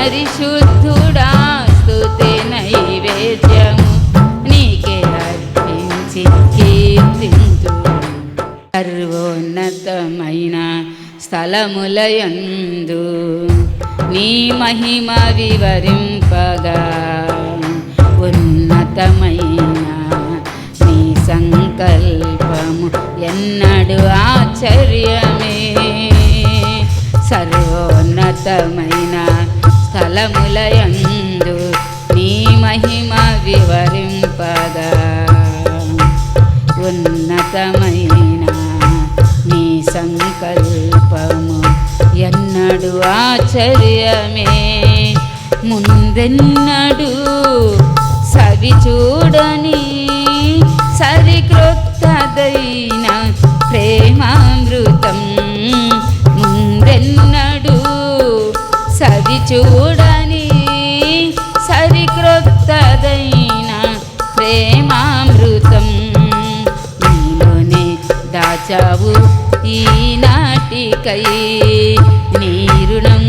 పరిశుద్ధుడా స్తుతి నైవేద్యము నీకే అర్పించి కీర్తింతు. సర్వోన్నతమైన స్థలములయందు నీ మహిమ వివరింపగా ఉన్నతమైన నీ సంకల్పము ఎన్నడు ఆశ్చర్యమే. సర్వోన్నతమైన స్థలములయందు నీ మహిమ వివరింపగా ఉన్నతమైన నీ సంకల్పము ఎన్నడు ఆశ్చర్యమే. ముందెన్నడు సవి చూడని సరిక్రొత్తదైన ప్రేమామృతం, ముందెన్నడు సవి చూడని సరిక్రొత్తదైన ప్రేమామృతం నీలోనే దాచావు ఈనాటికై. నీ రుణం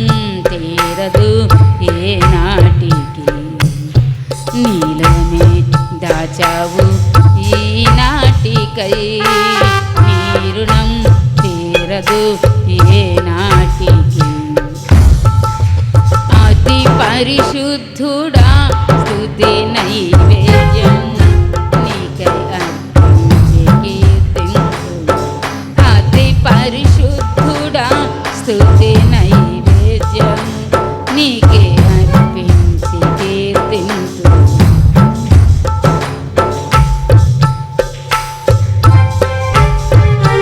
తీరదు ఏనాటికి, నీలోనే దాచావు ఈనాటికై. నీ రుణం తీరదు ఏనాటికి. అతి పరిశుద్ధుడా స్తుతి నైవేద్యం నీకై అర్పించి కీర్తింతు. అతి పరిశుద్ధుడా స్తుతి నైవేద్యం నీకే అర్పించి కీర్తింతు.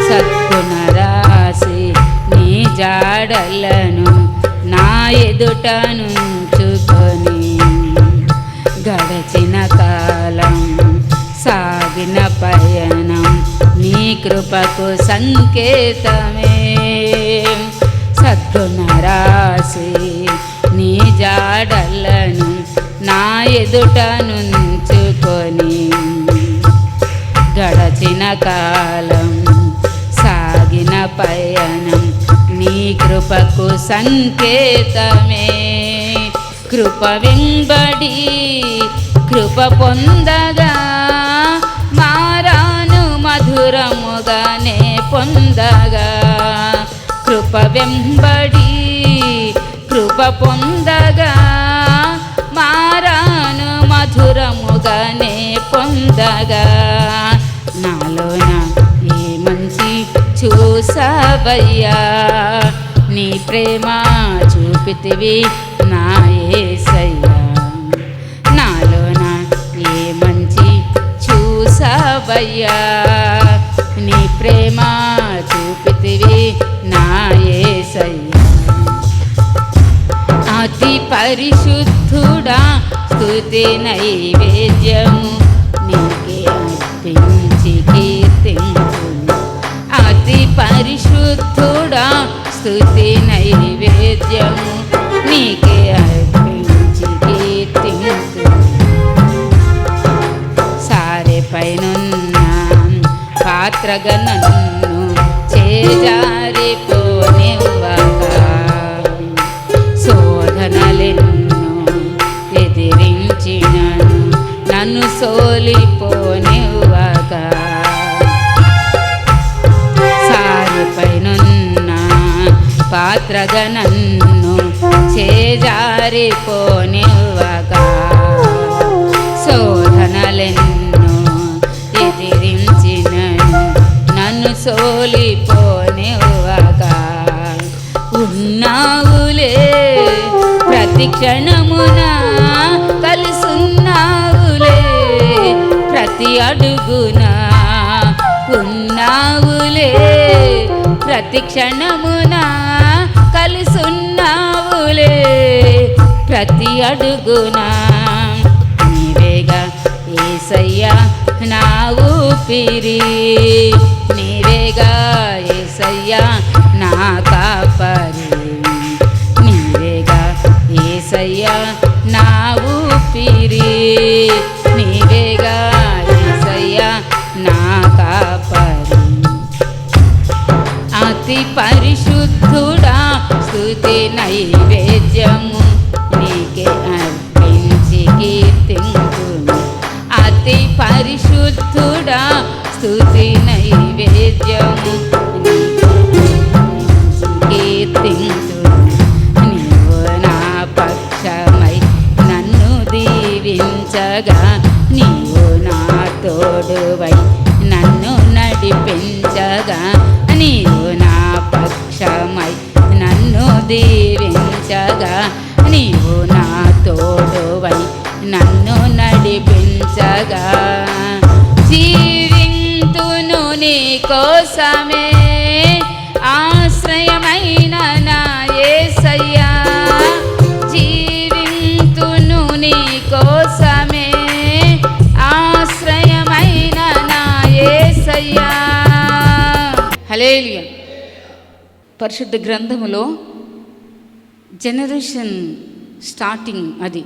సద్గుణరాశి నీ జాడలను నా ఎదుట నుంచుకొని గడచిన కాలం సాగిన పయనం నీ కృపకు సంకేతమే. సద్గుణరాశి నీ జాడలను నా ఎదుట నుంచుకొని గడచిన కాలం సాగిన పయనం నీ కృపకు సంకేతమే. కృప వెంబడి కృప పొందగా మారాను మధురముగానే పొందగా. కృప వెంబడి కృప పొందగా మారాను మధురముగానే పొందగా. నాలోన ఏ మంచి చూసావయ్యా, నీ ప్రేమ చూపితివి నా యేసయ్యా. నాలోన ఏ మంచి చూసావయ్యా, నీ ప్రేమ చూపితివి నా యేసయ్యా. అతి పరిశుద్ధుడా స్తుతి నైవేద్యము నీకే అర్పించి కీర్తింతు. అతి పరిశుద్ధుడా స్తుతి నైవేద్యము నీకే అర్పించి కీర్తింతు. సారెపైనున్న పాత్రగా నన్ను చేజారిపోనివ్వక, శోధనలెన్నో ఎదిరించినను నన్ను సోలిపోనివ్వక. సారెపైనున్న పాత్రగా నన్ను చేజారిపోనివ్వక, శోధనలెన్నో ఎదిరించినను నన్ను సోలిపోనివ్వక. ఉన్నావులే ప్రతి క్షణమున కలిసున్నావులే ప్రతి అడుగున. ఉన్నావులే ప్రతి క్షణమున కలిసున్నావులే ప్రతి అడుగున. నీవేగా యేసయ్యా నా ఊపిరి, నీవేగా యేసయ్యా నా కాపరి. నీవేగా యేసయ్యా నా ఊపిరి, నీవేగా యేసయ్యా నా కాపరి. అతి పరిశుద్ధుడా స్తుతి నైవేద్యము నీ స్తుతి నైవేద్యము కీర్తింతును. నీవు నా పక్షమై నన్ను దీవించగా, నీవు నా తోడువై నన్ను నడిపించగా, నీవు నా పక్షమై నన్ను దీవించగా, నీవు నా తోడువై నన్ను నడిపించగా, జీవింతును నీ కోసమే ఆశ్రయమైన నా యేసయ్యా, జీవింతును నీ కోసమే ఆశ్రయమైన నా యేసయ్యా. హల్లెలూయా. పరిశుద్ధ గ్రంథములో జనరేషన్ స్టార్టింగ్, అది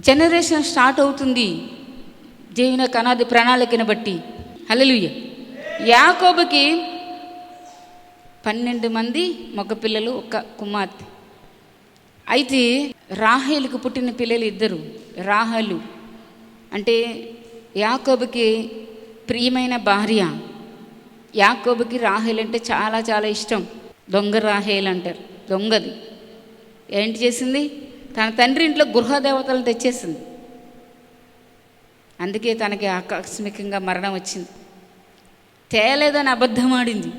జనరేషన్ స్టార్ట్ అవుతుంది దేవుని యొక్క అనాది ప్రణాళికను బట్టి. హల్లెలూయా. యాకోబుకి 12 మంది మగపిల్లలు, ఒక కుమార్తె. అయితే రాహేలుకు పుట్టిన పిల్లలు 2. రాహేలు అంటే యాకోబుకి ప్రియమైన భార్య. యాకోబుకి రాహేలు అంటే చాలా చాలా ఇష్టం. దొంగ రాహేలు అంటారు, దొంగది. ఏంటి చేసింది? తన తండ్రి ఇంట్లో గృహదేవతలు తెచ్చేసింది. అందుకే తనకి ఆకస్మికంగా మరణం వచ్చింది. తేలేదని అబద్ధం ఆడింది.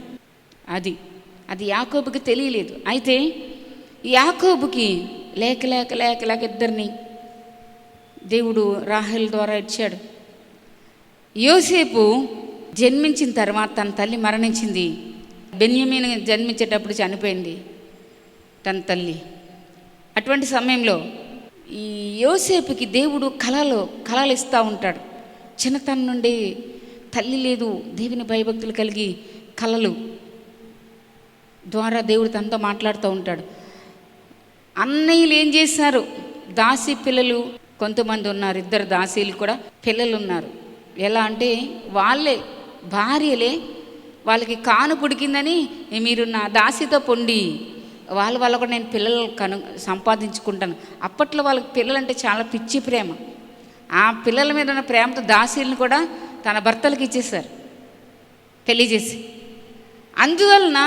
అది యాకోబుకి తెలియలేదు. అయితే యాకోబుకి లేక లేక లేక లేక 2 దేవుడు రాహేలు ద్వారా ఇచ్చాడు. యోసేపు జన్మించిన తర్వాత తన తల్లి మరణించింది. బెన్యామీను జన్మించేటప్పుడు చనిపోయింది తన తల్లి. అటువంటి సమయంలో ఈ యోసేపుకి దేవుడు కళలు ఇస్తూ ఉంటాడు. చిన్నతనం నుండి తల్లి లేదు, దేవుని భయభక్తులు కలిగి కళలు ద్వారా దేవుడు తనతో మాట్లాడుతూ ఉంటాడు. అన్నయ్యలు ఏం చేశారు? దాసి పిల్లలు కొంతమంది ఉన్నారు, 2 దాసీలు కూడా పిల్లలు ఉన్నారు. ఎలా అంటే వాళ్ళే భార్యలే వాళ్ళకి కాను పుడికిందని మీరు నా దాసితో పొండి, వాళ్ళ కూడా నేను పిల్లలు సంపాదించుకుంటాను. అప్పట్లో వాళ్ళకి పిల్లలంటే చాలా పిచ్చి ప్రేమ. ఆ పిల్లల మీద ఉన్న ప్రేమతో దాసీలను కూడా తన భర్తలకు ఇచ్చేశారు పెళ్లి చేసి. అందువలన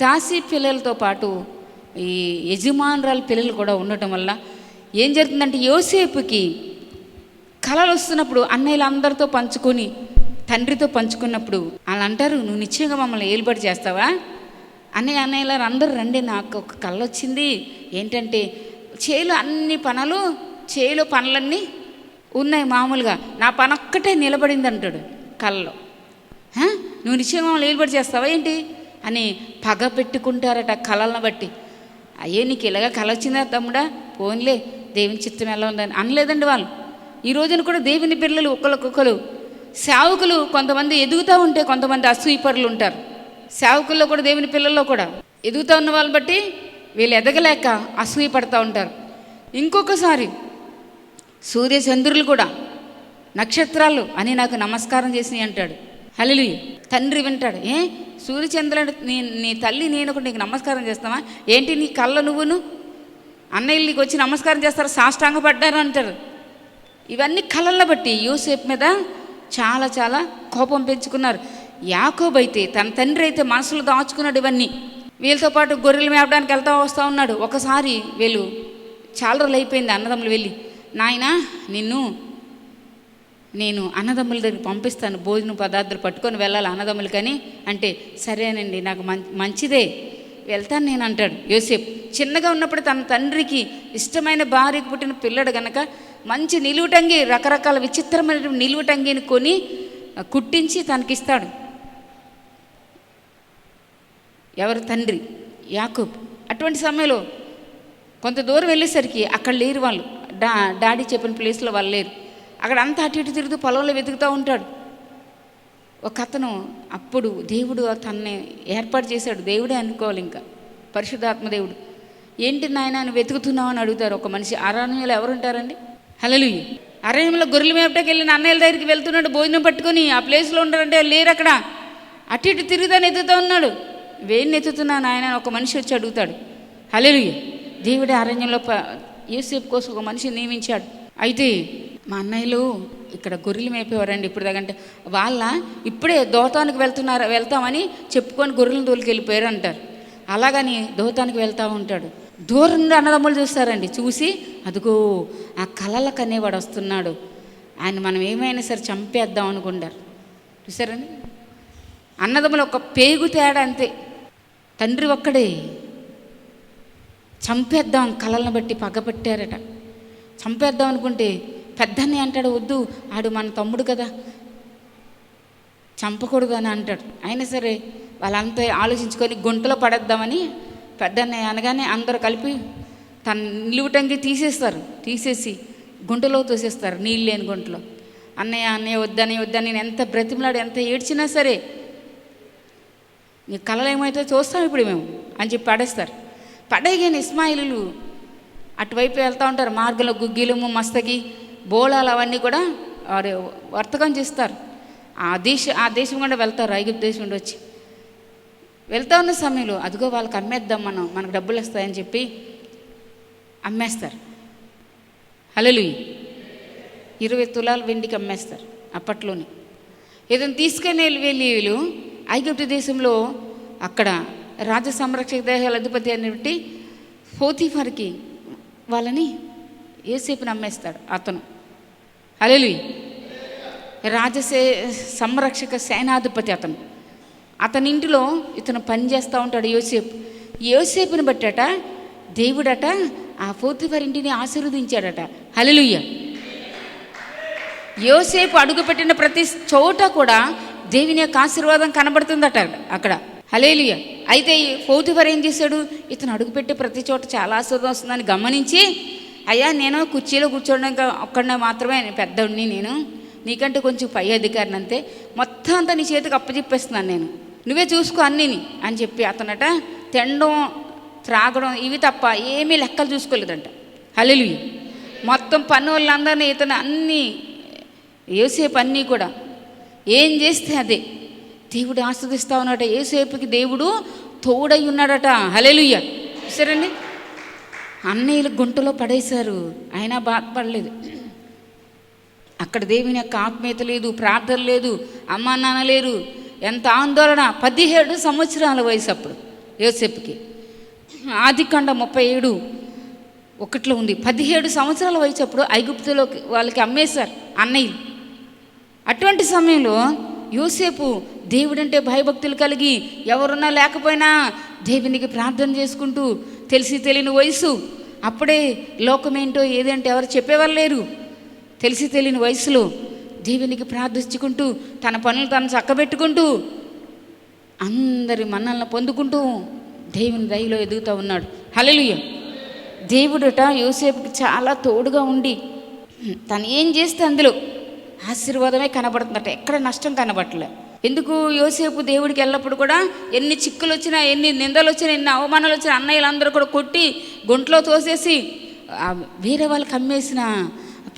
దాసీ పిల్లలతో పాటు ఈ యజమానురాల పిల్లలు కూడా ఉండటం వల్ల ఏం జరుగుతుందంటే, యోసేపుకి కలలు వస్తున్నప్పుడు అన్నయ్యలు అందరితో పంచుకొని తండ్రితో పంచుకున్నప్పుడు వాళ్ళు అంటారు, నువ్వు నిశ్చయంగా మమ్మల్ని ఏలుబడి చేస్తావా? అన్నయ్యలు అందరూ రండి, నాకు ఒక కళ వచ్చింది. ఏంటంటే చేలో పనులన్నీ ఉన్నాయి మామూలుగా, నా పని ఒక్కటే నిలబడింది అంటాడు కళ్ళలో. నువ్వు నిశ్చయంగా మమ్మల్ని ఏలుబడి చేస్తావా ఏంటి అని పగ పెట్టుకుంటారట కళలను బట్టి. అయ్యే నీకు ఇలాగా కళ వచ్చిందా తమ్ముడా, పోన్లే దేవుని చిత్తం ఎలా ఉందని అనలేదండి వాళ్ళు. ఈ రోజున కూడా దేవుని పిల్లలు ఒకరికొకరు సేవకులు కొంతమంది ఎదుగుతూ ఉంటే కొంతమంది అసూయపరులు ఉంటారు. సేవకుల్లో కూడా దేవుని పిల్లల్లో కూడా ఎదుగుతూ ఉన్న వాళ్ళని బట్టి వీళ్ళు ఎదగలేక అసూయపడతా ఉంటారు. ఇంకొకసారి సూర్య చంద్రులు కూడా నక్షత్రాలు అని నాకు నమస్కారం చేసినాయి అంటాడు. హల్లెలూయా. తండ్రి వింటాడు, సూర్యచంద్రుడు నీ తల్లి నేను ఒకటి నీకు నమస్కారం చేస్తావా ఏంటి? నీ కళ్ళ నువ్వును అన్నయ్యలు నీకు వచ్చి నమస్కారం చేస్తారు, సాష్టాంగ పడ్డారు అంటారు. ఇవన్నీ కళలను బట్టి యోసేపు మీద చాలా చాలా కోపం పెంచుకున్నారు. యాకోబు అయితే తన తండ్రి అయితే మనసులో దాచుకున్నాడు ఇవన్నీ. వీళ్ళతో పాటు గొర్రెలు మేపడానికి వస్తూ ఉన్నాడు. ఒకసారి వీళ్ళు చాలా రోజులు అయిపోయింది అన్నదమ్ములు వెళ్ళి, నాయనా నేను అన్నదమ్ముల దగ్గరికి పంపిస్తాను, భోజన పదార్థాలు పట్టుకొని వెళ్ళాలి అన్నదమ్ములకని అంటే, సరేనండి నాకు మంచిదే వెళ్తాను నేను అంటాడు యోసేపు. చిన్నగా ఉన్నప్పుడు తన తండ్రికి ఇష్టమైన భార్యకు పుట్టిన పిల్లడు గనక మంచి నిలువుటంగి, రకరకాల విచిత్రమైన నిలువుటంగిని కొని కుట్టించి తనకిస్తాడు. ఎవరు? తండ్రి యాకోబు. అటువంటి సమయంలో కొంత దూరం వెళ్ళేసరికి అక్కడ లేరు వాళ్ళు, డాడీ చెప్పిన ప్లేస్లో వాళ్ళు లేరు. అక్కడ అంతా అటు ఇటు తిరుగుతూ పొలంలో వెతుకుతూ ఉంటాడు. ఒక అతను అప్పుడు దేవుడు తనని ఏర్పాటు చేశాడు. దేవుడే అనుకోవాలి, ఇంకా పరిశుద్ధాత్మ దేవుడు. ఏంటి నాయన నువ్వు వెతుకుతున్నావు అని అడుగుతారు ఒక మనిషి. అరణ్యంలో ఎవరు ఉంటారండి? హల్లెలూయా. అరణ్యంలో గొర్రెలు మేపటకి వెళ్ళిన అన్నయ్యల దగ్గరికి వెళ్తున్నాడు భోజనం పట్టుకొని. ఆ ప్లేస్లో ఉంటారంటే లేరు అక్కడ. అటు ఇటు తిరుగుతాను ఎత్తుతూ ఉన్నాడు. వేణి ఎత్తుతున్నాను ఆయన ఒక మనిషి వచ్చి అడుగుతాడు. హల్లెలూయా. దేవుడే అరణ్యంలో యోసేపు కోసం ఒక మనిషిని నియమించాడు. అయితే మా అన్నయ్యలు ఇక్కడ గొర్రెలు మేపేవారండి ఇప్పుడు దాకంటే. ఇప్పుడే దోతానికి వెళ్తామని చెప్పుకొని గొర్రెలను తోలుకెళ్ళిపోయారు అంటారు. అలాగని దోతానికి వెళ్తూ ఉంటాడు. దూరం నుండి అన్నదమ్ములు చూస్తారండి. చూసి అదిగో ఆ కలలకు అనేవాడు వస్తున్నాడు, ఆయన మనం ఏమైనా సరే చంపేద్దాం అనుకుంటారు. చూసారండి, అన్నదమ్ములు ఒక పేగు తేడా అంతే. తండ్రి ఒక్కడే, చంపేద్దాం కలలను బట్టి పగపట్టారట. చంపేద్దాం అనుకుంటే పెద్దన్నయ్య అంటాడు, వద్దు ఆడు మన తమ్ముడు కదా, చంపకూడదు అని అంటాడు. అయినా సరే వాళ్ళంతా ఆలోచించుకొని గుంటలో పడేద్దామని పెద్దన్నయ్య అనగానే అందరూ కలిపి తన నిలువుటంగి తీసేసి గుంటలో తోసేస్తారు, నీళ్ళు లేని గుంటలో. అన్నయ్య వద్దని నేను ఎంత బ్రతిమలాడు ఎంత ఏడ్చినా సరే నీ కళలు ఏమైతే చూస్తాం ఇప్పుడు మేము అని చెప్పి పడేస్తారు. పడేయగానే ఇస్మాయిలు అటువైపు వెళ్తూ ఉంటారు. మార్గంలో గుగ్గిలము, మస్తకి, బోళాలు అవన్నీ కూడా వర్తకం చేస్తారు. ఆ దేశం కూడా వెళ్తారు. ఐగుప్తు దేశం నుండి వచ్చి వెళ్తా ఉన్న సమయంలో అదిగో వాళ్ళకి అమ్మేద్దాం, మనకు డబ్బులు వస్తాయని చెప్పి అమ్మేస్తారు. హల్లెలూయా. 20 తులాలు వెండికి అమ్మేస్తారు అప్పట్లోనే. ఏదైనా తీసుకొని వెళ్ళి వీళ్ళు ఐగుప్తు దేశంలో అక్కడ రాజ సంరక్షక దేశాల అధిపతి అని పోతీఫర్కి వాళ్ళని యోసేపుని అమ్మేస్తాడు అతను. హల్లెలూయా. సంరక్షక సేనాధిపతి అతని ఇంటిలో ఇతను పనిచేస్తూ ఉంటాడు యోసేపుని బట్టట దేవుడట ఆ పోతీఫర్ ఇంటిని ఆశీర్వదించాడట. హల్లెలూయా. యోసేపు అడుగుపెట్టిన ప్రతి చోట కూడా దేవుని యొక్క ఆశీర్వాదం కనబడుతుందట అక్కడ. హల్లెలూయా. అయితే పోతీఫర్ ఏం చేశాడు, ఇతను అడుగుపెట్టే ప్రతి చోట చాలా ఆశీర్వాదం వస్తుందని గమనించి, అయ్యా నేను కుర్చీలో కూర్చోడానికి ఒక్కడనే మాత్రమే పెద్దోడిని, నేను నీకంటే కొంచెం పై అధికారిని, అంతే, మొత్తం అంతా నీ చేతికి అప్పచెప్పేస్తున్నాను, నేను నువ్వే చూసుకో అన్నీని అని చెప్పి అతనట తినడం త్రాగడం ఇవి తప్ప ఏమీ లెక్కలు చూసుకోలేదంట. హల్లెలూయా. మొత్తం పన్నులందరినీ ఇతను అన్నీ యోసేపు అన్నీ కూడా ఏం చేస్తే అదే దేవుడు ఆస్వాదిస్తూ ఉన్నాడట. యోసేపుకి దేవుడు తోడై ఉన్నాడట. హల్లెలూయా. చూసారండి, అన్నయ్యలు గుంటలో పడేశారు, అయినా బాధపడలేదు. అక్కడ దేవుని యొక్క ఆత్మీయత లేదు, ప్రార్థన లేదు, అమ్మా నాన్న లేరు. ఎంత ఆందోళన. 17 సంవత్సరాల వయసు అప్పుడు యోసేపుకి. ఆదికాండం 37:1 ఉంది. 17 సంవత్సరాల వయసు అప్పుడు ఐగుప్తులో వాళ్ళకి అమ్మేశారు అన్నయ్యలు. అటువంటి సమయంలో యోసేపు దేవుడంటే భయభక్తులు కలిగి ఎవరున్నా లేకపోయినా దేవునికి ప్రార్థన చేసుకుంటూ, తెలిసి తెలియని వయసు అప్పుడే, లోకమేంటో ఏదంటే ఎవరు చెప్పేవారు లేరు. తెలిసి తెలియని వయసులో దేవునికి ప్రార్థించుకుంటూ తన పనులు తను చక్కబెట్టుకుంటూ అందరి మన్నలను పొందుకుంటూ దేవుని దయలో ఎదుగుతూ ఉన్నాడు. హల్లెలూయా. దేవుడట యోసేపుకి చాలా తోడుగా ఉండి తను ఏం చేస్తే అందులో ఆశీర్వాదమే కనబడుతుందట, ఎక్కడ నష్టం కనబడలే. ఎందుకు యోసేపు దేవుడికి వెళ్ళినప్పుడు కూడా ఎన్ని చిక్కులు వచ్చినా, ఎన్ని నిందలు వచ్చినా, ఎన్ని అవమానాలు వచ్చినా అన్నయ్యలందరూ కూడా కొట్టి గుంట్లో తోసేసి వేరే వాళ్ళకి అమ్మేసిన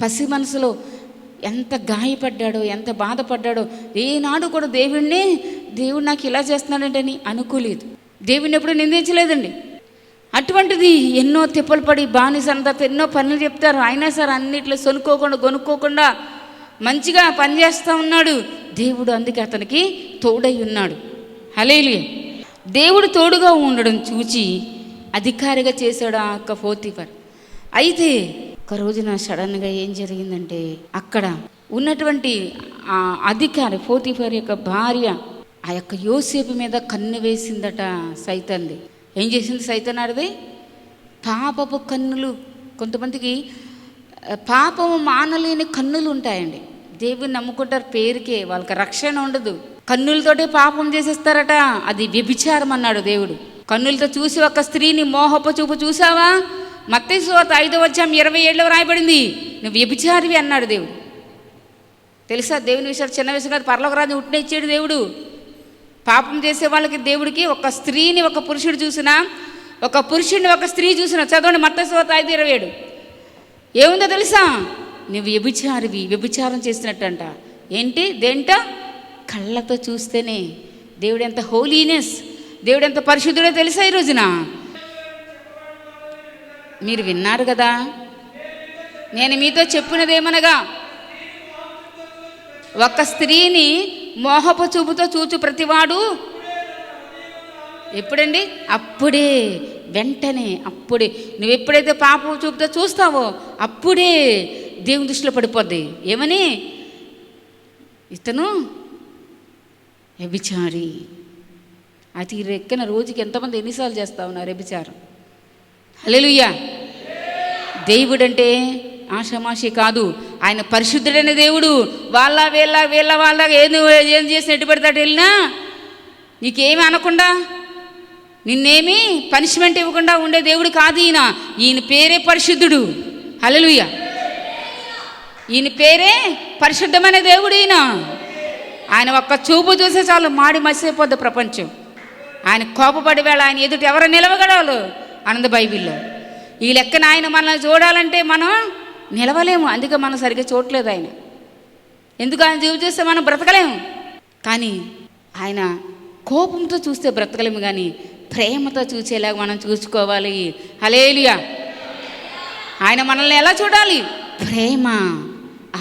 పసి మనసులో ఎంత గాయపడ్డాడో, ఎంత బాధపడ్డాడో. ఏనాడు కూడా దేవుడు నాకు ఇలా చేస్తున్నాడంటని అనుకోలేదు. దేవుడిని ఎప్పుడు నిందించలేదండి. అటువంటిది ఎన్నో తిప్పలు పడి బానిసంతా ఎన్నో పనులు చెప్తారు, అయినా సరే అన్నిట్లో కొనుక్కోకుండా మంచిగా పనిచేస్తూ ఉన్నాడు దేవుడు. అందుకే అతనికి తోడై ఉన్నాడు. హల్లెలూయా. దేవుడు తోడుగా ఉండడం చూచి అధికారిగా చేశాడు ఆ యొక్క పోతీఫర్. అయితే ఒక రోజున సడన్గా ఏం జరిగిందంటే, అక్కడ ఉన్నటువంటి ఆ అధికారి పోతీఫర్ యొక్క భార్య ఆ యొక్క యోసేపు మీద కన్ను వేసిందట సైతాన్ది. ఏం చేసింది సైతానాడిది? పాపపు కన్నులు. కొంతమందికి పాపము మానలేని కన్నులు ఉంటాయండి. దేవుని నమ్ముకుంటారు పేరుకే, వాళ్ళకి రక్షణ ఉండదు. కన్నులతోటే పాపం చేసేస్తారట. అది వ్యభిచారం అన్నాడు దేవుడు. కన్నులతో చూసి ఒక స్త్రీని మోహపు చూపు చూసావా? మత్తయి సువార్త 5:27 రాయబడింది. నువ్వు వ్యభిచారివి అన్నాడు దేవుడు. తెలుసా, దేవుని విషయాలు చిన్న విషయం కాదు. పరలోక రాజు ఉట్టిన ఇచ్చాడు దేవుడు. పాపం చేసే వాళ్ళకి దేవుడికి ఒక స్త్రీని ఒక పురుషుడు చూసినా, ఒక పురుషుడిని ఒక స్త్రీ చూసినా, చదవండి మత్తయి సువార్త 5:27 ఏముందో తెలుసా? నువ్వు వ్యభిచారివి, వ్యభిచారం చేసినట్టంట. ఏంటి? దేంట? కళ్ళతో చూస్తేనే. దేవుడు ఎంత హోలీనెస్, దేవుడు ఎంత పరిశుద్ధుడో తెలుసా? ఈ రోజున మీరు విన్నారు కదా. నేను మీతో చెప్పినదేమనగా ఒక స్త్రీని మోహపు చూపుతో చూచు ప్రతివాడు ఎప్పుడండి? అప్పుడే, వెంటనే, అప్పుడే. నువ్వు ఎప్పుడైతే పాపపు చూపుతో చూస్తావో అప్పుడే దేవుని దృష్టిలో పడిపోద్ది. ఏమని? ఇతను వ్యభిచారి. అది రెక్కిన రోజుకి ఎంతమంది ఎన్నిసార్లు చేస్తా ఉన్నారు వ్యభిచారం? హల్లెలూయా. దేవుడంటే ఆషామాషి కాదు. ఆయన పరిశుద్ధుడైన దేవుడు. వీళ్ళ ఏం చేసి ఎటు పెడతాడు వెళ్ళినా నీకేమి అనకుండా, నిన్నేమి పనిష్మెంట్ ఇవ్వకుండా ఉండే దేవుడు కాదు ఈయన. ఈయన పేరే పరిశుద్ధుడు. హల్లెలూయా. ఈయన పేరే పరిశుద్ధమైన దేవుడు ఈయన. ఆయన ఒక్క చూపు చూసే చాలు మాడి మసిపోద్ది ప్రపంచం. ఆయన కోపపడి వేళ ఆయన ఎదుటి ఎవరు నిలవగలవాళ్ళు అన్నది బైబిల్లో. ఈ లెక్కన ఆయన మనల్ని చూడాలంటే మనం నిలవలేము. అందుకే మనం సరిగ్గా చూడలేదు ఆయన. ఎందుకు? ఆయన చూపు చూస్తే మనం బ్రతకలేము. కానీ ఆయన కోపంతో చూస్తే బ్రతకలేము, కానీ ప్రేమతో చూసేలాగా మనం చూసుకోవాలి. హల్లెలూయా. ఆయన మనల్ని ఎలా చూడాలి? ప్రేమ,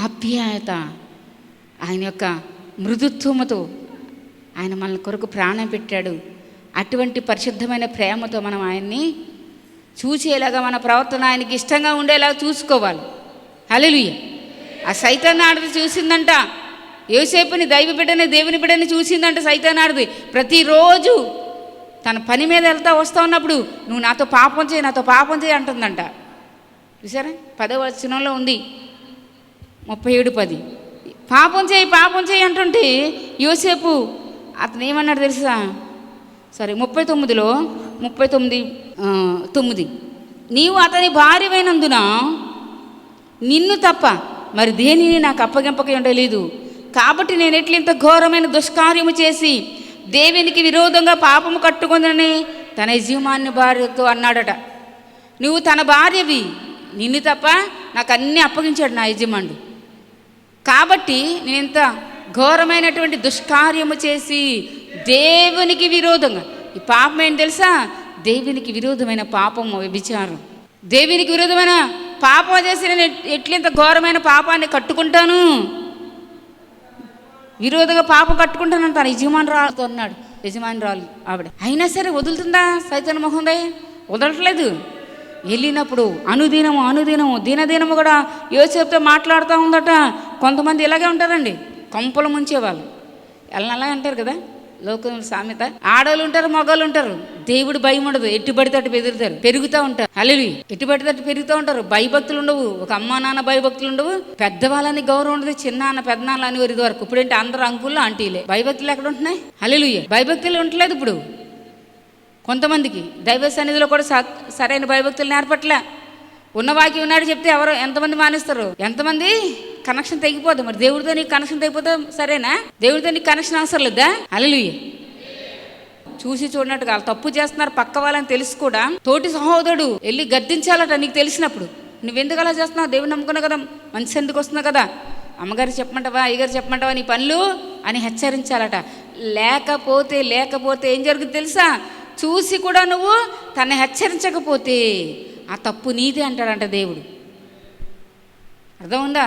ఆప్యాయత, ఆయన యొక్క మృదుత్వముతో ఆయన మన కొరకు ప్రాణం పెట్టాడు. అటువంటి పరిశుద్ధమైన ప్రేమతో మనం ఆయన్ని చూసేలాగా మన ప్రవర్తన ఆయనకి ఇష్టంగా ఉండేలాగా చూసుకోవాలి. హల్లెలూయా. ఆ సైతానాడిది చూసిందంట, యోసేపుని దైవ బిడ్డని దేవుని బిడ్డని చూసిందంట సైతానాడిది. ప్రతిరోజు తన పని మీద వస్తూ ఉన్నప్పుడు నువ్వు నాతో పాపం చేయి అంటుందంట. చూసారా? 10వ వచనంలో ఉంది, 37:10. పాపం చేయి అంటుంటే యోసేపు అతను ఏమన్నాడు తెలుసా? 39:9 నీవు అతని భార్యమైనందున నిన్ను తప్ప మరి దేనిని నాకు అప్పగింపక ఉండలేదు. కాబట్టి నేను ఎట్లింత ఘోరమైన దుష్కార్యము చేసి దేవునికి విరోధంగా పాపము కట్టుకుందని తన యజమాని భార్యతో అన్నాడట. నువ్వు తన భార్యవి, నిన్ను తప్ప నాకు అన్నీ అప్పగించాడు నా యజమానుడు. కాబట్టి నేను ఇంత ఘోరమైనటువంటి దుష్కార్యము చేసి దేవునికి విరోధంగా, ఈ పాపం ఏంటి తెలుసా? దేవునికి విరోధమైన పాపము వ్యభిచారం. దేవునికి విరోధమైన పాపం చేసి నేను ఎట్లింత ఘోరమైన పాపాన్ని కట్టుకుంటాను, విరోధంగా పాపం కట్టుకుంటానని తన యజమానురాలతో అన్నాడు. యజమానురాలు ఆవిడ అయినా సరే వదులుతుందా? సైతాన్ మొహందే వదలట్లేదు. వెళ్ళినప్పుడు అనుదినము దినదినము కూడా యోసేపుతో మాట్లాడుతూ ఉందట. కొంతమంది ఇలాగే ఉంటారండి, కొంపలు ముంచేవాళ్ళు. అలా అంటారు కదా లోకం సామెత. ఆడవాళ్ళు ఉంటారు, మగవాళ్ళు ఉంటారు. దేవుడు భయం ఉండదు, ఎట్టు పడితే అటు పెరుగుతూ ఉంటారు. హల్లెలూయా. ఎట్టు పడితే అటు పెరుగుతూ ఉంటారు. భయభక్తులు ఉండవు. ఒక అమ్మా నాన్న భయభక్తులు ఉండవు. పెద్దవాళ్ళని గౌరవం ఉండదు. చిన్నాన్న పెద్దనాన్న అని ఇది వరకు. ఇప్పుడేంటి అందరూ అంకుల్లో ఆంటీలే. భయభక్తులు ఎక్కడ ఉంటున్నాయి? హల్లెలూయా. భయభక్తులు ఉండలేదు ఇప్పుడు. కొంతమందికి దైవ సన్నిధిలో కూడా సరైన భయభక్తులు నేర్పట్లే. ఉన్నవాకి ఉన్నాడు చెప్తే ఎంతమంది మానేస్తారు? ఎంతమంది కనెక్షన్ తెగిపోదు. మరి దేవుడితో నీకు కనెక్షన్ తెగిపోతే సరేనా? దేవుడితో నీకు కనెక్షన్ అవసరం లేదా? హల్లెలూయా. చూసి చూడనట్టు కాదు. తప్పు చేస్తున్నారు పక్క వాళ్ళని తెలుసు కూడా తోటి సహోదరుడు వెళ్ళి గద్దించాలట. నీకు తెలిసినప్పుడు నువ్వెందుకు అలా చేస్తున్నావు? దేవుని నమ్ముకున్నావు కదా, మంచి ఎందుకు వస్తున్నావు కదా, అమ్మగారికి చెప్పమంటావా, అయ్యగారు చెప్పమంటావా నీ పనులు అని హెచ్చరించాలట. లేకపోతే ఏం జరుగుతుంది తెలుసా? చూసి కూడా నువ్వు తనని హెచ్చరించకపోతే ఆ తప్పు నీదే అంటాడంట దేవుడు. అర్థం ఉందా?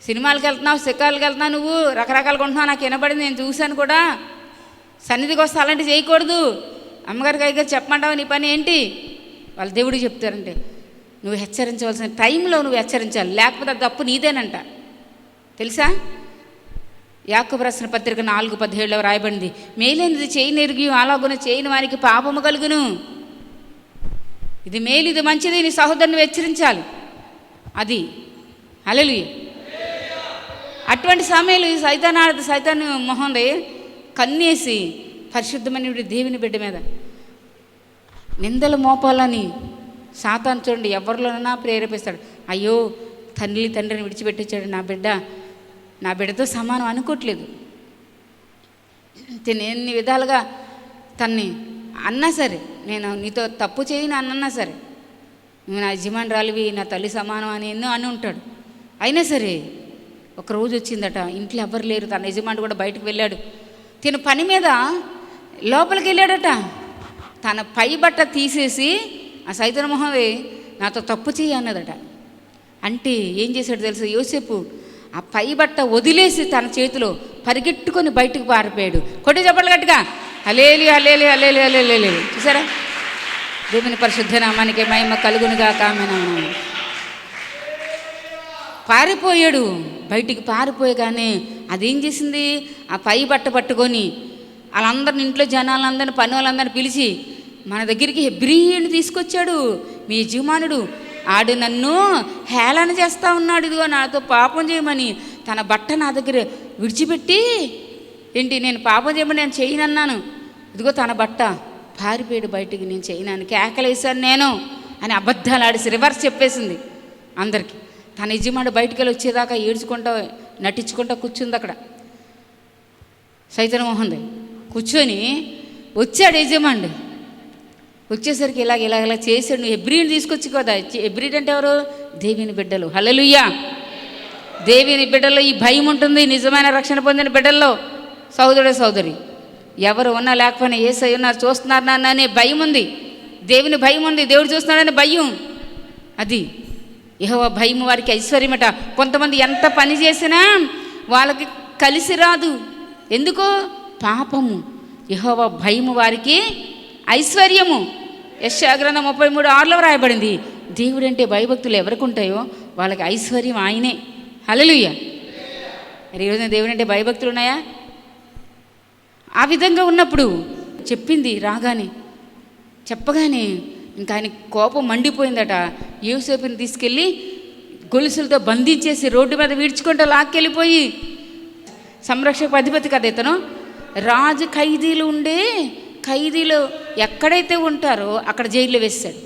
సినిమాలకు వెళ్తున్నావు, షికారులకు వెళ్తున్నావు, నువ్వు రకరకాలు కొంటున్నావు, నాకు వినబడింది, నేను చూశాను కూడా. సన్నిధికి వస్తే అలాంటివి చేయకూడదు. అమ్మగారికి అయ్యగారు చెప్పమంటావా నీ పని ఏంటి? వాళ్ళు దేవుడికి చెప్తారంటే నువ్వు హెచ్చరించవలసిన టైంలో నువ్వు హెచ్చరించాలి, లేకపోతే అది తప్పు నీదేనంట. తెలుసా? యాకోబు రాసిన పత్రిక 4:17 రాయబడింది, మేలైనది చేయనెరిగి అలాగున చేయని వారికి పాపము కలుగును. ఇది మేలు, ఇది మంచిది, నీ సహోదరుని హెచ్చరించాలి. అది హల్లెలూయా. అటువంటి సమయంలో ఈ సైతాను మొహంది కన్నేసి పరిశుద్ధమైన దేవుని బిడ్డ మీద నిందలు మోపాలని సాతాను చూడండి ఎవరిలోనైనా ప్రేరేపిస్తాడు. అయ్యో తండ్రిని విడిచిపెట్టొచ్చాడు నా బిడ్డతో సమానం అనుకోవట్లేదు. ఎన్ని విధాలుగా తన్ని అన్నా సరే, నేను నీతో తప్పు చేయను అన్నా సరే, నువ్వు నా యజమానురాలివి, నా తల్లి సమానం అని ఎన్నో అని ఉంటాడు. అయినా సరే ఒకరోజు వచ్చిందట, ఇంట్లో ఎవరు లేరు, తన యజమానుడు కూడా బయటకు వెళ్ళాడు. తిన పని మీద లోపలికి వెళ్ళాడట. తన పై బట్ట తీసేసి ఆ సైతాను మొహమే నాతో తప్పు చేయి అన్నదట. అంటే ఏం చేశాడు తెలుసు? యోసేపు ఆ పై బట్ట వదిలేసి తన చేతిలో పరిగెట్టుకొని బయటకు పారిపోయాడు. కొట్టి చెప్పలు గట్టిగా హల్లెలూయా హల్లెలూయా హల్లెలూయా హల్లెలూయా. చూసారా? దేవుని పరిశుద్ధ నామానికి మహిమ కలుగునుగాక. ఆమేన్. పారిపోయాడు. బయటికి పారిపోయగానే అదేం చేసింది, ఆ పై బట్ట పట్టుకొని వాళ్ళందరిని, ఇంట్లో జనాలందరినీ, పని వాళ్ళందరినీ పిలిచి మన దగ్గరికి హెబ్రీయుని తీసుకొచ్చాడు. మీ యజమానుడు ఆడు నన్ను హేళన చేస్తూ ఉన్నాడు, ఇదిగో నాతో పాపం చేయమని. తన బట్ట నా దగ్గర విడిచిపెట్టి, ఏంటి నేను పాపం చేయమని నేను చేయనన్నాను, ఇదిగో తన బట్ట పారిపోయాడు బయటికి, నేను చేయనని కేకలేశాను నేను అని అబద్ధాలు ఆడిసి రివర్స్ చెప్పేసింది అందరికీ. తన యజమానుడు బయటికి వెళ్ళి వచ్చేదాకా ఏడ్చుకుంటా నటించుకుంటా కూర్చుంది అక్కడ. సైతన్య మోహన్ కూర్చొని వచ్చాడు యజమానుడు. వచ్చేసరికి ఇలా చేశాడు. నువ్వు హెబ్రీని తీసుకొచ్చి కదా. హెబ్రీడ్ అంటే ఎవరు? దేవుని బిడ్డలు. హల్లెలూయా. దేవుని బిడ్డల్లో ఈ భయం ఉంటుంది. నిజమైన రక్షణ పొందిన బిడ్డల్లో సోదరి ఎవరు ఉన్నా లేకపోయినా యేసయ్య ఉన్నారు, చూస్తున్నారు నాన్న అనే భయం ఉంది. దేవుని భయం ఉంది, దేవుడు చూస్తున్నాడనే భయం. అది యెహోవా భయం వారికి ఐశ్వర్యమట. కొంతమంది ఎంత పని చేసినా వాళ్ళకి కలిసి రాదు. ఎందుకు? పాపము. యెహోవా భయం వారికి ఐశ్వర్యము. యెషయా గ్రంథం 33:6లో రాయబడింది. దేవుడంటే భయభక్తులు ఎవరికి ఉంటాయో వాళ్ళకి ఐశ్వర్యం ఆయనే. హల్లెలూయా. మరి ఈరోజు దేవుడంటే భయభక్తులు ఉన్నాయా? ఆ విధంగా ఉన్నప్పుడు చెప్పింది రాగానే, చెప్పగానే ఇంకా ఆయన కోపం మండిపోయిందట. యోసేపుని తీసుకెళ్ళి గొలుసులతో బంధించేసి రోడ్డు మీద వీడ్చుకుంటూ లాక్కెళ్ళిపోయి, సంరక్షక అధిపతి కదా ఇతను, రాజు ఖైదీలు ఎక్కడైతే ఉంటారో అక్కడ జైల్లో వేశాడు.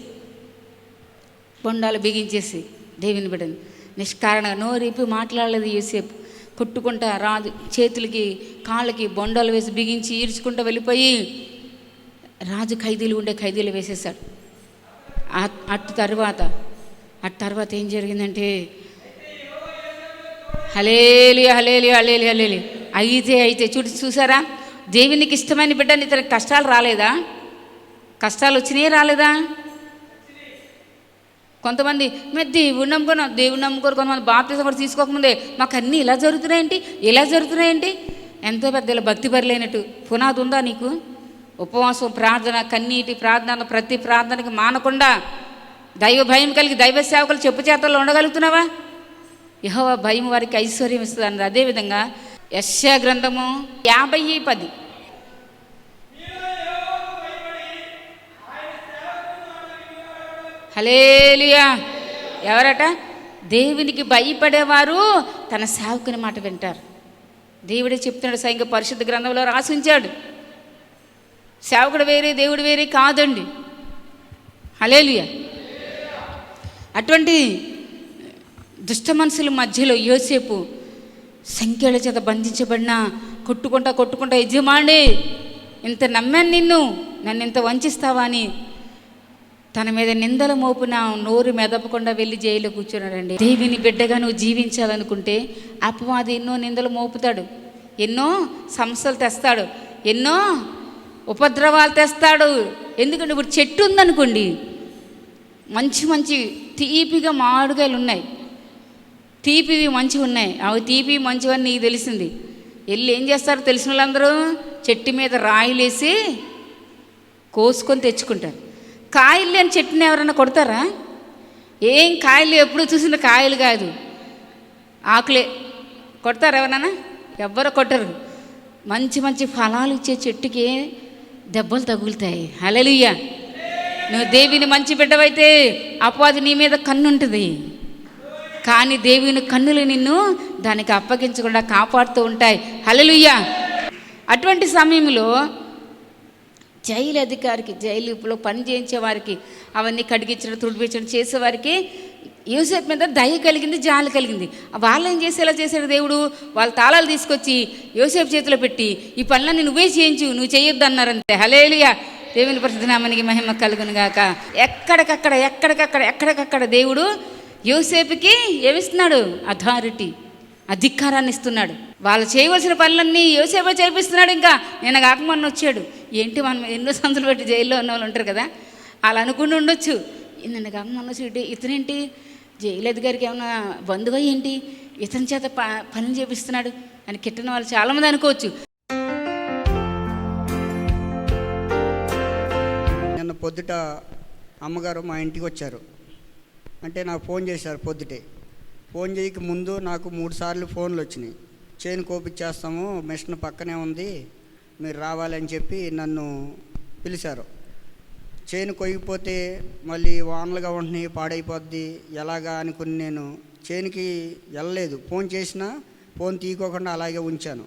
బొండాలు బిగించేసి దేవుని బిడ్డని నిష్కారణంగా నోరిపి మాట్లాడలేదు యోసేపు. కొట్టుకుంటా రాజు చేతులకి కాళ్ళకి బొండాలు వేసి బిగించి ఈడ్చుకుంటూ వెళ్ళిపోయి రాజు ఖైదీలు వేసేసాడు. అటు తర్వాత ఏం జరిగిందంటే, హల్లెలూయా హల్లెలూయా హల్లెలూయా హల్లెలూయా. అయితే చూసారా, దేవునికి ఇష్టమైన బిడ్డని ఇతనికి కష్టాలు రాలేదా? కష్టాలు వచ్చినాయే రాలేదా? కొంతమంది మేము దేవుడు నమ్ముకోరు. కొంతమంది బాప్తిజం కూడా తీసుకోకముందే మాకు అన్నీ ఇలా జరుగుతున్నాయేంటి? ఎంతో పెద్ద ఇలా భక్తి బరిలేనట్టు పునాది ఉందా నీకు? ఉపవాసం, ప్రార్థన, కన్నీటి ప్రార్థన, ప్రతి ప్రార్థనకి మానకుండా దైవ భయం కలిగి దైవ సేవకులు చెప్పు చేతల్లో ఉండగలుగుతున్నావా? యెహోవా భయం వారికి ఐశ్వర్యం ఇస్తుంది అన్నది. అదేవిధంగా యెషయా గ్రంథము 50:10 హల్లెలూయా. ఎవరట? దేవునికి భయపడేవారు తన సేవకుని మాట వింటారు. దేవుడే చెప్తున్నాడు, స్వయంగా పరిశుద్ధ గ్రంథంలో రాసి ఉంచాడు. సేవకుడు వేరే, దేవుడు వేరే కాదండి. హల్లెలూయా. అటువంటి దుష్ట మనుషుల మధ్యలో యోసేపు సంఖ్యల చేత బంధించబడిన కొట్టుకుంటా యజమాని ఇంత నమ్మాను, నన్ను ఇంత వంచిస్తావా అని తన మీద నిందల మోపున నోరు మెదపకుండా వెళ్ళి జైల్లో కూర్చున్నాడండి. దేవుని బిడ్డగా నువ్వు జీవించాలనుకుంటే అపవాది ఎన్నో నిందలు మోపుతాడు, ఎన్నో సమస్యలు తెస్తాడు, ఎన్నో ఉపద్రవాలు తెస్తాడు. ఎందుకంటే ఇప్పుడు చెట్టు ఉందనుకోండి, మంచి తీపిగా మామిడికాయలు ఉన్నాయి, తీపివి మంచివి ఉన్నాయి. అవి తీపివి మంచివని నీకు తెలిసింది. వెళ్ళి ఏం చేస్తారు తెలిసిన వాళ్ళందరూ? చెట్టు మీద రాయిలేసి కోసుకొని తెచ్చుకుంటారు. కాయలు లేని చెట్టుని ఎవరైనా కొడతారా? ఏం కాయలు ఎప్పుడు చూసిన కాయలు కాదు, ఆకులే కొడతారు ఎవరన్నా? ఎవ్వరు కొట్టరు. మంచి ఫలాలు ఇచ్చే చెట్టుకి దెబ్బలు తగులుతాయి. హల్లెలూయా. నువ్వు దేవుని మంచి బిడ్డవైతే అపవాది నీ మీద కన్ను ఉంటుంది, కానీ దేవుని కన్నులు నిన్ను దానికి అప్పగించకుండా కాపాడుతూ ఉంటాయి. హల్లెలూయా. అటువంటి సమయంలో జైలు అధికారికి, జైలులో పని చేయించే వారికి, అవన్నీ కడిగించడం, తుడిపించడం చేసేవారికి యోసేపు మీద దయ కలిగింది, జాలి కలిగింది. వాళ్ళు ఏం చేసేలా చేశాడు దేవుడు? వాళ్ళ తాళాలు తీసుకొచ్చి యోసేపు చేతిలో పెట్టి ఈ పనులన్నీ నువ్వే చేయించు, నువ్వు చేయొద్దు అన్నారంతే. హల్లెలూయా. దేవుని పరిశుద్ధ నామానికి మహిమ కలుగును గాక. ఎక్కడికక్కడ దేవుడు యోసేపుకి ఏమిస్తున్నాడు? అథారిటీ, అధికారాన్ని ఇస్తున్నాడు. వాళ్ళు చేయవలసిన పనులన్నీ యోసేపు చేపిస్తున్నాడు. ఇంకా నేను కాకమన్న వచ్చాడు. ఏంటి, మనం ఎన్నో సంవత్సరాలు పెట్టి జైల్లో ఉన్న వాళ్ళు ఉంటారు కదా, అలా అనుకుంటూ ఉండొచ్చు. నిన్న కాకమన్న వచ్చి ఇతనేంటి జైలు అధికారికి ఏమన్నా బంధువా ఏంటి, ఇతని చేత పనులు చేపిస్తున్నాడు అని కిట్టిన వాళ్ళు చాలామంది అనుకోవచ్చు. నిన్న పొద్దుట అమ్మగారు మా ఇంటికి వచ్చారు. అంటే నాకు ఫోన్ చేశారు పొద్దుటే. ఫోన్ చేయక ముందు నాకు 3 సార్లు ఫోన్లు వచ్చినాయి. చేను కోపిచ్చేస్తాము, మిషన్ పక్కనే ఉంది, మీరు రావాలని చెప్పి నన్ను పిలిచారు. చేను కొయ్యిపోతే మళ్ళీ వానలుగా ఉంటున్నాయి, పాడైపోద్ది ఎలాగా అనుకుని నేను చేనుకి వెళ్ళలేదు. ఫోన్ చేసినా ఫోన్ తీయకోకుండా అలాగే ఉంచాను.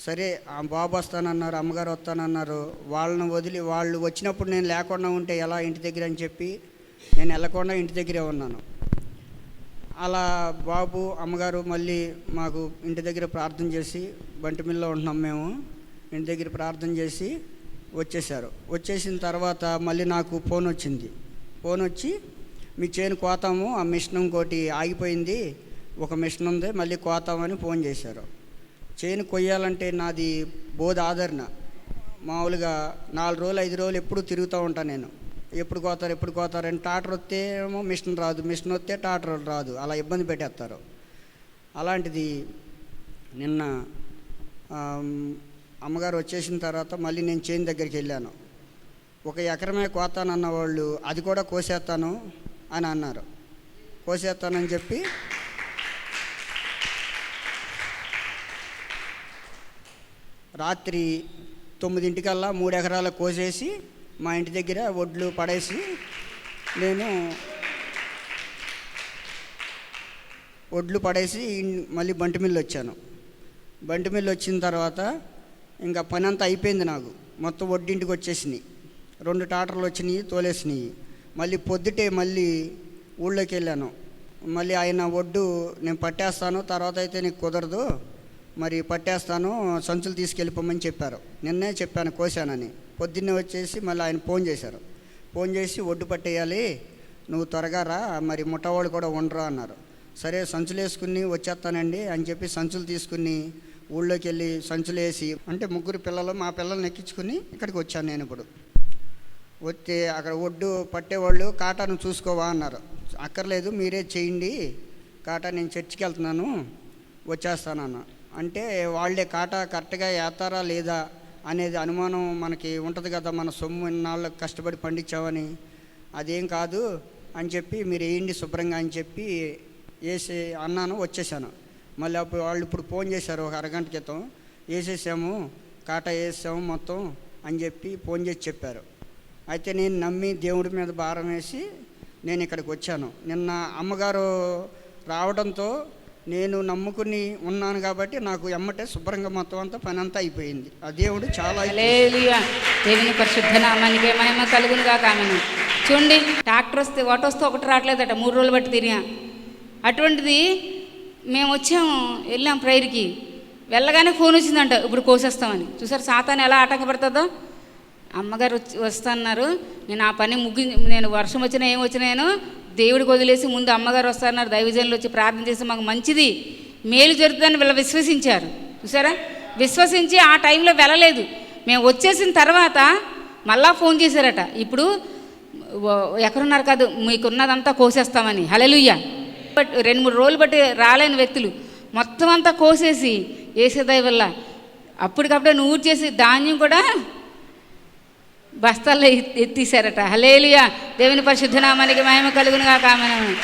సరే ఆ బాబు వస్తానన్నారు, అమ్మగారు వస్తానన్నారు. వాళ్ళని వదిలి వాళ్ళు వచ్చినప్పుడు నేను లేకుండా ఉంటే ఎలా ఇంటి దగ్గర అని చెప్పి నేను వెళ్ళకుండా ఇంటి దగ్గరే ఉన్నాను. అలా బాబు అమ్మగారు మళ్ళీ మాకు ఇంటి దగ్గర ప్రార్థన చేసి, బంటిమిల్లో ఉంటున్నాం మేము, ఇంటి దగ్గర ప్రార్థన చేసి వచ్చేసారు. వచ్చేసిన తర్వాత మళ్ళీ నాకు ఫోన్ వచ్చింది. ఫోన్ వచ్చి మీ చేను కోతాము, ఆ మిషన్ ఇంకోటి ఆగిపోయింది, ఒక మిషన్ ఉంది, మళ్ళీ కోతామని ఫోన్ చేశారు. చేను కొయ్యాలంటే నాది బోధ ఆదరణ. మామూలుగా 4 రోజులు 5 రోజులు ఎప్పుడు తిరుగుతూ ఉంటాను నేను. ఎప్పుడు కోతారని ట్రాక్టర్ వస్తే ఏమో మిషన్ రాదు, మిషన్ వస్తే ట్రాక్టర్ రాదు, అలా ఇబ్బంది పెట్టేస్తారు. అలాంటిది నిన్న అమ్మగారు వచ్చేసిన తర్వాత మళ్ళీ నేను చేను దగ్గరికి వెళ్ళాను. 1 ఎకరమే కోతానన్న వాళ్ళు అది కూడా కోసేస్తాను అని అన్నారు. కోసేస్తానని చెప్పి రాత్రి 9 3 ఎకరాలు కోసేసి మా ఇంటి దగ్గర ఒడ్లు పడేసి నేను ఒడ్లు పడేసి మళ్ళీ బంటిమిల్లు వచ్చాను. బంటిమిల్లు వచ్చిన తర్వాత ఇంకా పని అంతా అయిపోయింది. నాకు మొత్తం ఒడ్డింటికి వచ్చేసినాయి. 2 ట్రాక్టర్లు వచ్చినాయి, తోలేసినాయి. మళ్ళీ పొద్దుటే మళ్ళీ ఊళ్ళోకి వెళ్ళాను. మళ్ళీ ఆయన ఒడ్డు నేను పట్టేస్తాను, తర్వాత అయితే నీకు కుదరదు, మరి పట్టేస్తాను, సంచులు తీసుకెళ్ళిపోమని చెప్పారు. నిన్నే చెప్పాను కోసానని. పొద్దున్నే వచ్చేసి మళ్ళీ ఆయన ఫోన్ చేశారు. ఫోన్ చేసి ఒడ్డు పట్టేయాలి, నువ్వు త్వరగా రా, మరి ముఠావాళ్ళు కూడా ఉండరు అన్నారు. సరే సంచులు వేసుకుని వచ్చేస్తానండి అని చెప్పి సంచులు తీసుకుని ఊళ్ళోకి వెళ్ళి సంచులు వేసి, అంటే 3 పిల్లలు, మా పిల్లల్ని ఎక్కించుకుని ఇక్కడికి వచ్చాను. నేను ఇప్పుడు వస్తే అక్కడ ఒడ్డు పట్టేవాళ్ళు కాటాను చూసుకోవా అన్నారు. అక్కర్లేదు మీరే చేయండి కాటా, నేను చర్చికి వెళ్తున్నాను వచ్చేస్తానన్న. అంటే వాళ్ళే కాటా కరెక్ట్గా వేస్తారా లేదా అనేది అనుమానం మనకి ఉంటుంది కదా, మన సొమ్ము ఇన్నాళ్ళకి కష్టపడి పండించామని. అదేం కాదు అని చెప్పి మీరు వేయండి శుభ్రంగా అని చెప్పి వేసి అన్నాను, వచ్చేసాను. మళ్ళీ అప్పుడు వాళ్ళు ఇప్పుడు ఫోన్ చేశారు 1 అరగంట క్రితం, వేసేసాము, కాటా వేసాము మొత్తం అని చెప్పి ఫోన్ చేసి చెప్పారు. అయితే నేను నమ్మి దేవుడి మీద భారం వేసి నేను ఇక్కడికి వచ్చాను. నిన్న అమ్మగారు రావడంతో నేను నమ్ముకుని ఉన్నాను కాబట్టి నాకు ఎమ్మటే శుభ్రంగా మొత్తం అంతా పని అంతా అయిపోయింది. ఆ దేవుడు చాలా హల్లెలూయా, దేవుని పరిశుద్ధ నామానికి మహిమ కలుగును గాక. ఆమేన్. చూడండి, ట్రాక్టర్ వస్తే ఒకటి రావట్లేదట, 3 రోజులు బట్టి తిరిగా. అటువంటిది మేము వచ్చాము, వెళ్ళాం ప్రేయర్కి, వెళ్ళగానే ఫోన్ వచ్చిందంట, ఇప్పుడు కోసేస్తామని. చూసారు సాతాను ఎలా ఆటంకపడుతుందో. అమ్మగారు వస్తున్నారు, నేను ఆ పని నేను వర్షం వచ్చినా ఏం వచ్చినా నేను దేవుడికి వదిలేసి ముందు అమ్మగారు వస్తున్నారు, దైవజనులు వచ్చి ప్రార్థన చేసి మాకు మంచిది మేలు జరుగుతుందని వీళ్ళు విశ్వసించారు. చూసారా, విశ్వసించి ఆ టైంలో వెళ్ళలేదు. మేము వచ్చేసిన తర్వాత మళ్ళా ఫోన్ చేశారట, ఇప్పుడు ఎక్కడున్నారు కాదు మీకున్నదంతా కోసేస్తామని. హల్లెలూయా. బట్ 2-3 రోజులు బట్టి రాలేని వ్యక్తులు మొత్తం అంతా కోసేసి వేసేదయ వల్ల అప్పటికప్పుడే నూరు చేసి ధాన్యం కూడా బస్తాల్లో ఎత్తేసారట. హల్లెలూయా, దేవుని పరిశుద్ధ నామానికి మహిమ కలుగును గాక. ఆమేన్.